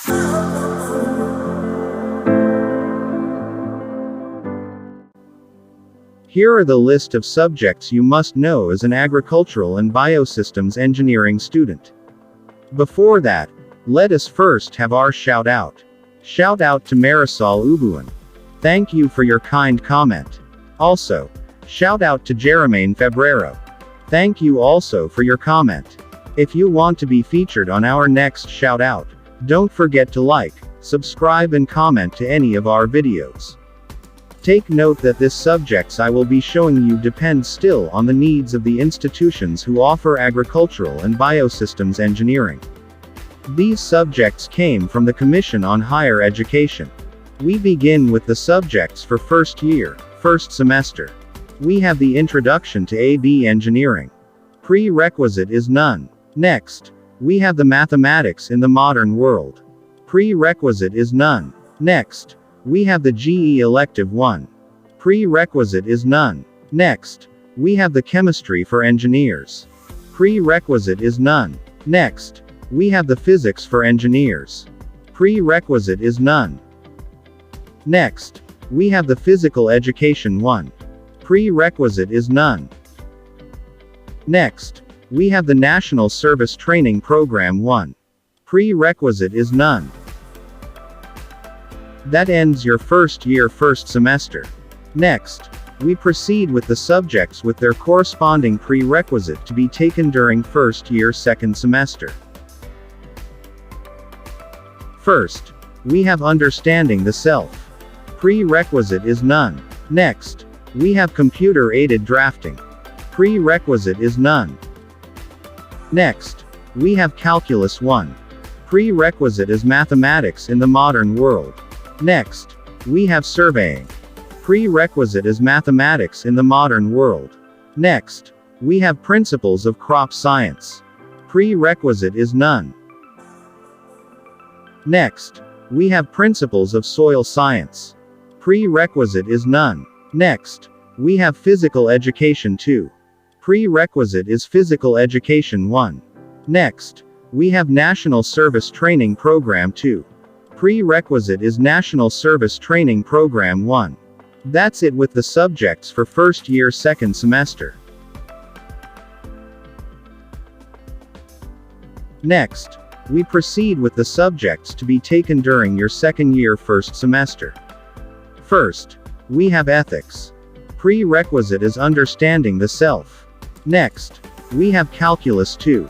Here are the list of subjects you must know as an agricultural and biosystems engineering student. Before that, let us first have our shout out. Shout out to Marisol Ubuan. Thank you for your kind comment. Also, shout out to Jermaine Febrero. Thank you also for your comment. If you want to be featured on our next shout out, don't forget to like, subscribe and comment to any of our videos. Take note that this subjects I will be showing you depend still on the needs of the institutions who offer agricultural and biosystems engineering. These subjects came from the Commission on Higher Education. We begin with the subjects for first year, first semester. We have the Introduction to AB Engineering. Prerequisite is none. Next, we have the Mathematics in the Modern World. Prerequisite is none. Next, we have the GE Elective 1. Prerequisite is none. Next, we have the Chemistry for Engineers. Prerequisite is none. Next, we have the Physics for Engineers. Prerequisite is none. Next, we have the Physical Education 1. Prerequisite is none. Next, we have the National Service Training Program 1. Prerequisite is none. That ends your first year first semester. Next, we proceed with the subjects with their corresponding prerequisite to be taken during first year second semester. First, we have Understanding the Self. Prerequisite is none. Next, we have Computer-Aided Drafting. Prerequisite is none. Next, we have Calculus 1. Prerequisite is Mathematics in the Modern World. Next, we have Surveying. Prerequisite is Mathematics in the Modern World. Next, we have Principles of Crop Science. Prerequisite is none. Next, we have Principles of Soil Science. Prerequisite is none. Next, we have Physical Education 2. Prerequisite is Physical Education 1. Next, we have National Service Training Program 2. Prerequisite is National Service Training Program 1. That's it with the subjects for first year second semester. Next, we proceed with the subjects to be taken during your second year first semester. First, we have Ethics. Prerequisite is Understanding the Self. Next, we have Calculus 2.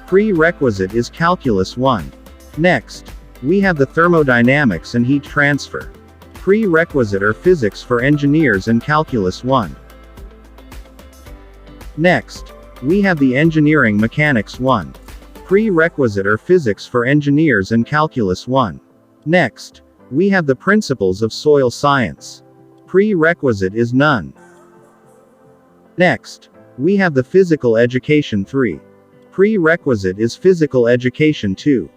Prerequisite is Calculus 1. Next, we have the Thermodynamics and Heat Transfer. Prerequisite are Physics for Engineers and Calculus 1. Next, we have the Engineering Mechanics 1. Prerequisite are Physics for Engineers and Calculus 1. Next, we have the Principles of Soil Science. Prerequisite is none. Next, we have the Physical Education 3. Prerequisite is Physical Education 2.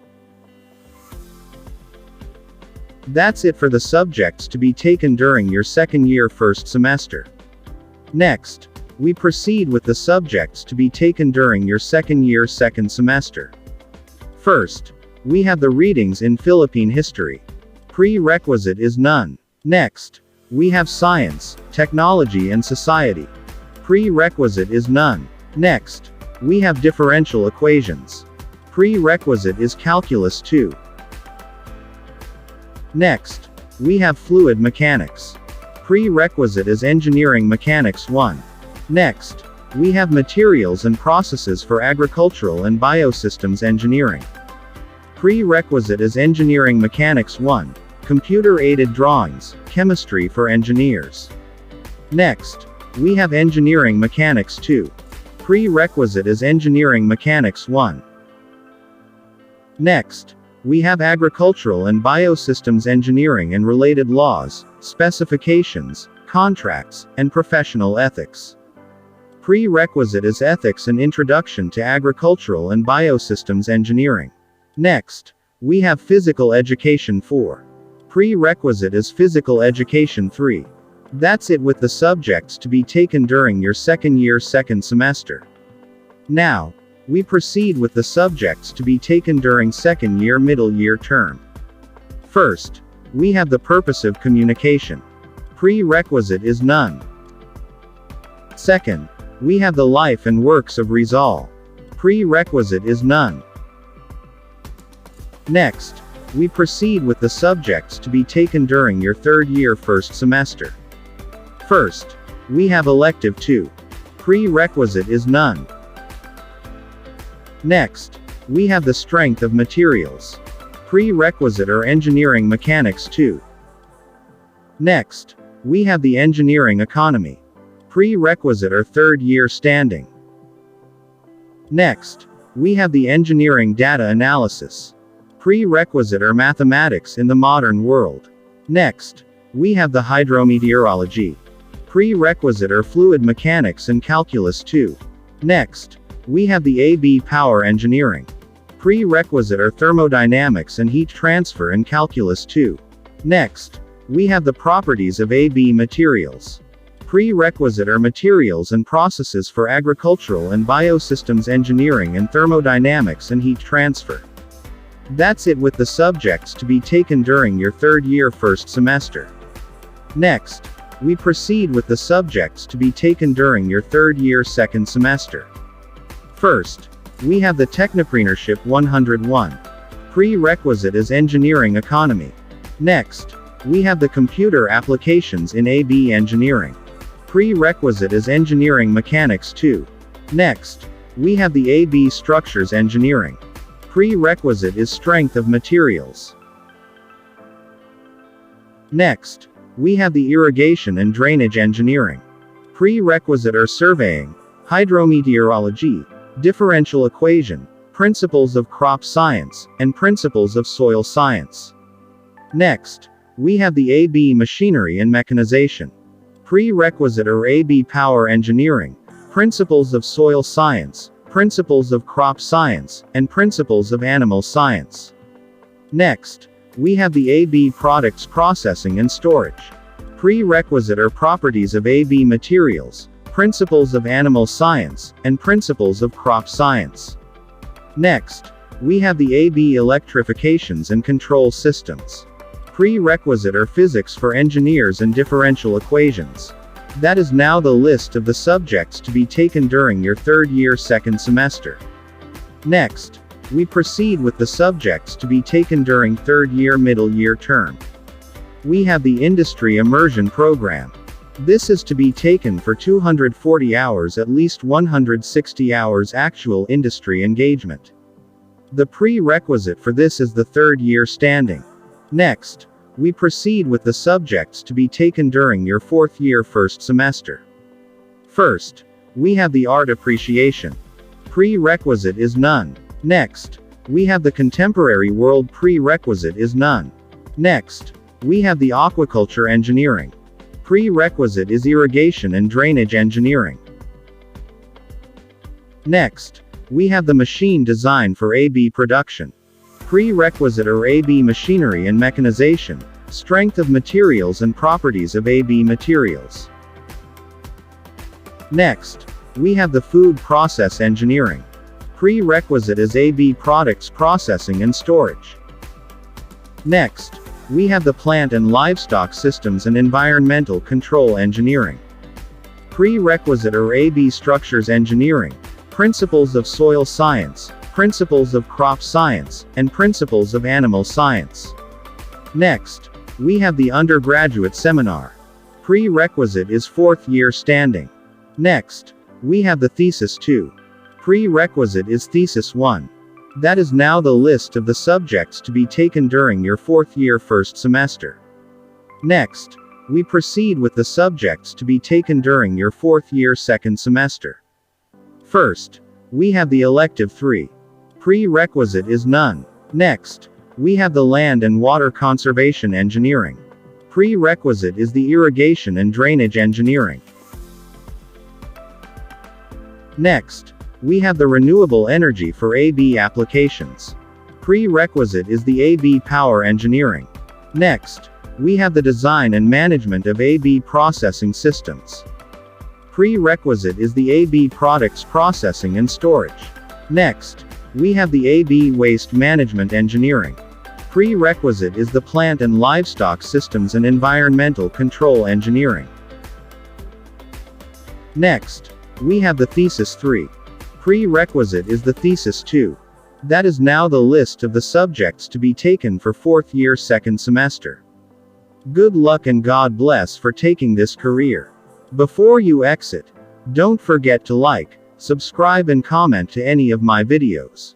That's it for the subjects to be taken during your second year first semester. Next, we proceed with the subjects to be taken during your second year second semester. First, we have the readings in Philippine history. Prerequisite is none. Next, we have Science, Technology and Society. Prerequisite is none. Next, we have Differential Equations. Prerequisite is Calculus 2. Next, we have Fluid Mechanics. Prerequisite is Engineering Mechanics 1. Next, we have Materials and Processes for Agricultural and Biosystems Engineering. Prerequisite is Engineering Mechanics 1, Computer-Aided Drawings, Chemistry for Engineers. Next, we have Engineering Mechanics 2. Prerequisite is Engineering Mechanics 1. Next, we have Agricultural and Biosystems Engineering and Related Laws, Specifications, Contracts, and Professional Ethics. Prerequisite is Ethics and Introduction to Agricultural and Biosystems Engineering. Next, we have Physical Education 4. Prerequisite is Physical Education 3. That's it with the subjects to be taken during your second year second semester. Now, we proceed with the subjects to be taken during second year middle year term. First, we have the purposive communication. Prerequisite is none. Second, we have the life and works of Rizal. Prerequisite is none. Next, we proceed with the subjects to be taken during your third year first semester. First, we have elective 2. Prerequisite is none. Next, we have the strength of materials. Prerequisite or engineering mechanics 2. Next, we have the engineering economy. Prerequisite or third year standing. Next, we have the engineering data analysis. Prerequisite or mathematics in the modern world. Next, we have the hydrometeorology. Prerequisite or fluid mechanics and calculus 2. Next, we have the AB power engineering. Prerequisite or thermodynamics and heat transfer and calculus 2. Next, we have the properties of AB materials. Prerequisite are materials and processes for agricultural and biosystems engineering and thermodynamics and heat transfer. That's it with the subjects to be taken during your third year first semester. Next, we proceed with the subjects to be taken during your third year second semester. First, we have the Technopreneurship 101. Prerequisite is engineering economy. Next, we have the computer applications in AB engineering. Prerequisite is engineering mechanics 2. Next, we have the AB structures engineering. Prerequisite is strength of materials. Next, we have the irrigation and drainage engineering. Prerequisite are surveying, hydrometeorology, differential equation, principles of crop science, and principles of soil science. Next, we have the AB machinery and mechanization. Prerequisite are AB power engineering, principles of soil science, principles of crop science, and principles of animal science. Next, we have the AB products processing and storage. Prerequisite are properties of AB materials, principles of animal science, and principles of crop science. Next, we have the AB electrifications and control systems. Prerequisite are physics for engineers and differential equations. That is now the list of the subjects to be taken during your third year second semester. Next, we proceed with the subjects to be taken during third year middle year term. We have the Industry Immersion Program. This is to be taken for 240 hours, at least 160 hours actual industry engagement. The prerequisite for this is the third year standing. Next, we proceed with the subjects to be taken during your fourth year first semester. First, we have the art appreciation. Prerequisite is none. Next, we have the contemporary world. Prerequisite is none. Next, we have the aquaculture engineering. Prerequisite is irrigation and drainage engineering. Next, we have the machine design for AB production. Prerequisite are AB machinery and mechanization, strength of materials and properties of AB materials. Next, we have the food process engineering. Prerequisite is AB products processing and storage. Next, we have the plant and livestock systems and environmental control engineering. Prerequisite are AB structures engineering, principles of soil science, principles of crop science, and principles of animal science. Next, we have the undergraduate seminar. Prerequisite is fourth year standing. Next, we have the thesis 2. Prerequisite is thesis 1. That is now the list of the subjects to be taken during your fourth year first semester. Next, we proceed with the subjects to be taken during your fourth year second semester. First, we have the elective 3. Prerequisite is none. Next, we have the land and water conservation engineering. Prerequisite is the irrigation and drainage engineering. Next, we have the renewable energy for AB applications. Prerequisite is the AB power engineering. Next, we have the design and management of AB processing systems. Prerequisite is the AB products processing and storage. Next, we have the AB waste management engineering. Prerequisite is the Plant and Livestock Systems and Environmental Control Engineering. Next, we have the Thesis 3. Prerequisite is the Thesis 2. That is now the list of the subjects to be taken for 4th year 2nd semester. Good luck and God bless for taking this career. Before you exit, don't forget to like, subscribe and comment to any of my videos.